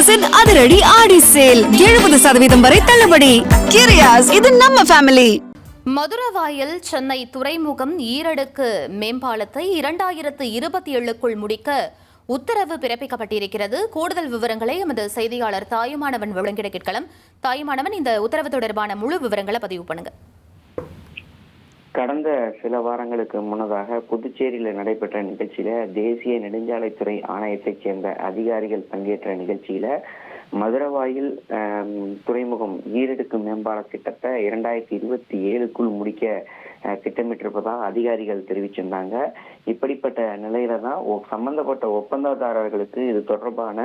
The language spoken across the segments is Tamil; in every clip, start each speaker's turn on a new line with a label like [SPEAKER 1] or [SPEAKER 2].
[SPEAKER 1] கிரியாஸின் அதிரடி ஆடி சேல் 70% வரை தள்ளுபடி. கிரியாஸ், இது நம்ம ஃபேமிலி.
[SPEAKER 2] மதுரவாயல் சென்னை துறைமுகம் ஈரடுக்கு மேம்பாலத்தை 2027க்குள் முடிக்க உத்தரவு பிறப்பிக்கப்பட்டிருக்கிறது. கூடுதல் விவரங்களை எமது செய்தியாளர் தாயுமானவன் வழங்கிட கேட்கலாம். தாயுமானவன், இந்த உத்தரவு தொடர்பான முழு விவரங்களை பதிவு பண்ணுங்க.
[SPEAKER 3] கடந்த சில வாரங்களுக்கு முன்னதாக புதுச்சேரியில் நடைபெற்ற நிகழ்ச்சியில தேசிய நெடுஞ்சாலைத்துறை ஆணையத்தைச் சேர்ந்த அதிகாரிகள் பங்கேற்ற நிகழ்ச்சியில மதுரவாயில் துறைமுகம் ஈரடுக்கு மேம்பால திட்டத்தை 2027க்குள் முடிக்க திட்டமிட்டிருப்பதாக அதிகாரிகள் தெரிவிச்சிருந்தாங்க. இப்படிப்பட்ட நிலையில தான் சம்பந்தப்பட்ட ஒப்பந்ததாரர்களுக்கு இது தொடர்பான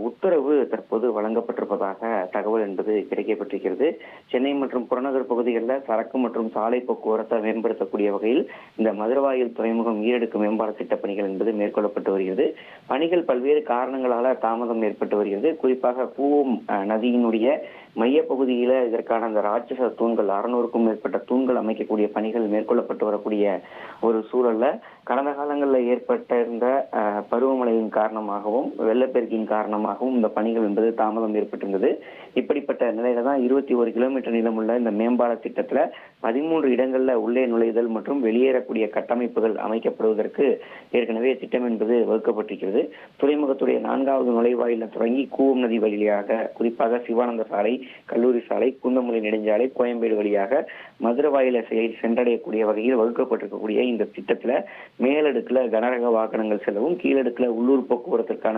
[SPEAKER 3] உத்தரவு தற்போது வழங்கப்பட்டிருப்பதாக தகவல் என்பது கிடைக்கப்பட்டிருக்கிறது. சென்னை மற்றும் புறநகர் பகுதிகளில் சரக்கு மற்றும் சாலை போக்குவரத்தை மேம்படுத்தக்கூடிய வகையில் இந்த மதுரவாயில் துறைமுகம் ஈரடுக்கு மேம்பால திட்ட பணிகள் என்பது மேற்கொள்ளப்பட்டு வருகிறது. பணிகள் பல்வேறு காரணங்களால தாமதம் ஏற்பட்டு வருகிறது. குறிப்பாக கூவம் நதியினுடைய மைய பகுதியில இதற்கான அந்த ராட்சச தூண்கள் 600க்கும் மேற்பட்ட தூண்கள் அமைக்கக்கூடிய பணிகள் மேற்கொள்ளப்பட்டு வரக்கூடிய ஒரு சூழல்ல கடந்த காலங்களில் ஏற்பட்ட இந்த பருவமழையின் காரணமாகவும் வெள்ளப்பெருக்கின் காரணமாகவும் இந்த பணிகள் என்பது தாமதம் ஏற்பட்டிருந்தது. இப்படிப்பட்ட நிலையில தான் 21 கிலோமீட்டர் நீளமுள்ள இந்த மேம்பால திட்டத்துல 13 இடங்கள்ல உள்ளே நுழைதல் மற்றும் வெளியேறக்கூடிய கட்டமைப்புகள் அமைக்கப்படுவதற்கு ஏற்கனவே திட்டம் என்பது வகுக்கப்பட்டிருக்கிறது. துறைமுகத்துடைய 4வது நுழைவாயில தொடங்கி கூவம் நதி வழியாக குறிப்பாக சிவானந்த சாலை, கல்லூரி சாலை, குந்தமல்லி நெடுஞ்சாலை, கோயம்பேடு வழியாக மதுரவாயில சென்றடையக்கூடிய வகையில் வகுக்கப்பட்டிருக்கக்கூடிய இந்த திட்டத்துல மேலடுக்குல கனரக வாகனங்கள் செல்லவும், கீழடுக்குல உள்ளூர் போக்குவரத்திற்கான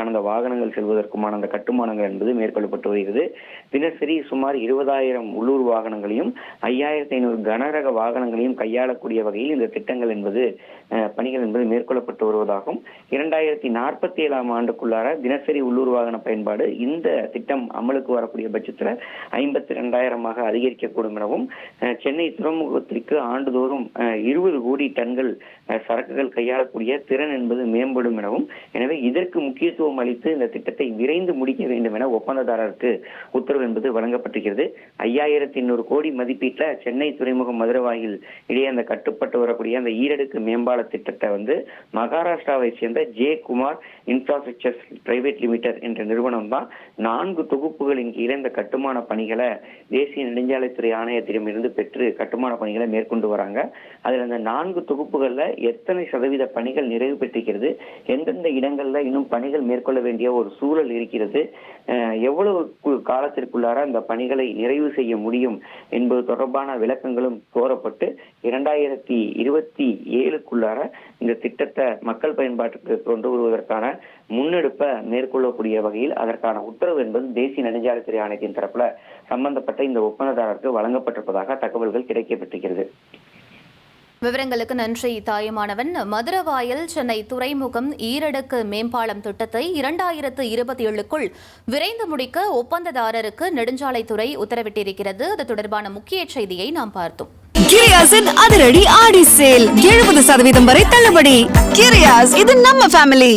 [SPEAKER 3] அந்த வாகனங்கள் செல்வதற்குமான அந்த கட்டுமானங்கள் என்பது மேற்கொள்ளப்பட்டு வருகிறது. தினசரி சுமார் 20,000 உள்ளூர் வாகனங்களையும் 5,500 கனரக வாகனங்களையும் கையாளக்கூடிய வகையில் இந்த திட்டங்கள் என்பது பணிகள் என்பது மேற்கொள்ளப்பட்டு வருவதாகவும் 2047ஆம் ஆண்டுக்குள்ளார தினசரி உள்ளூர் வாகன பயன்பாடு இந்த திட்டம் அமலுக்கு வரக்கூடிய பட்சத்துல 52,000ஆக அதிகரிக்கக்கூடும் எனவும், சென்னை துறைமுகத்திற்கு ஆண்டுதோறும் 20 கோடி டன்கள் சரக்குகள் கையாளக்கூடிய திறன் என்பது மேம்படும் எனவும், எனவே இதற்கு முக்கியத்துவம் அளித்து இந்த திட்டத்தை விரைந்து முடிக்க வேண்டும் என ஒப்பந்ததாரருக்கு உத்தரவு என்பது வழங்கப்பட்டிருக்கிறது. 5,800 கோடி மதிப்பீட்டில் சென்னை துறைமுகம் மதுரவாயில் இடையே அந்த கட்டுப்பட்டு வரக்கூடிய அந்த ஈரடுக்கு மேம்பால திட்டத்தை மகாராஷ்டிராவை சேர்ந்த J Kumar infrastructure private limited என்ற நிறுவனம் தான் 4 தொகுப்புகளின் கீழே இந்த கட்டுமான பணிகளை தேசிய நெடுஞ்சாலைத்துறை ஆணையத்திடமிருந்து பெற்று கட்டுமான பணிகளை மேற்கொண்டு வராங்க. அதுல அந்த 4 தொகுப்புகள்ல எத்தனை சதவீத பணிகள் நிறைவு பெற்றிருக்கிறது, எந்தெந்த இடங்கள்ல இன்னும் பணிகள் மேற்கொள்ள வேண்டிய ஒரு சூழல் இருக்கிறது, எவ்வளவு காலத்திற்குள்ளார அந்த பணிகளை நிறைவு செய்ய முடியும் என்பது தொடர்பான விளக்கங்களும் கோரப்பட்டு 2027க்குள்ளார இந்த திட்டத்தை மக்கள் பயன்பாட்டுக்கு கொண்டு வருவதற்கான முன்னெடுப்பை மேற்கொள்ளக்கூடிய வகையில் அதற்கான உத்தரவு என்பது தேசிய நெடுஞ்சாலைத்துறை ஆணையத்தின் தரப்புல சம்பந்தப்பட்ட இந்த ஒப்பந்ததாரருக்கு வழங்கப்பட்டிருப்பதாக தகவல்கள் கிடைக்கப்பட்டிருக்கிறது.
[SPEAKER 2] விவரங்களுக்கு நன்றி தாயுமானவன். மதுரவாயல் சென்னை துறைமுகம் ஈரடுக்கு மேம்பாலம் திட்டத்தை 2027க்குள் விரைந்து முடிக்க ஒப்பந்ததாரருக்கு நெடுஞ்சாலைத்துறை உத்தரவிட்டிருக்கிறது. அது தொடர்பான முக்கிய செய்தியை நாம் பார்த்தோம்.
[SPEAKER 1] கிரியாஸின் அதிரடி ஆடி சேல் 70% வரை தள்ளுபடி. கிரியாஸ், இது நம்ம ஃபேமிலி.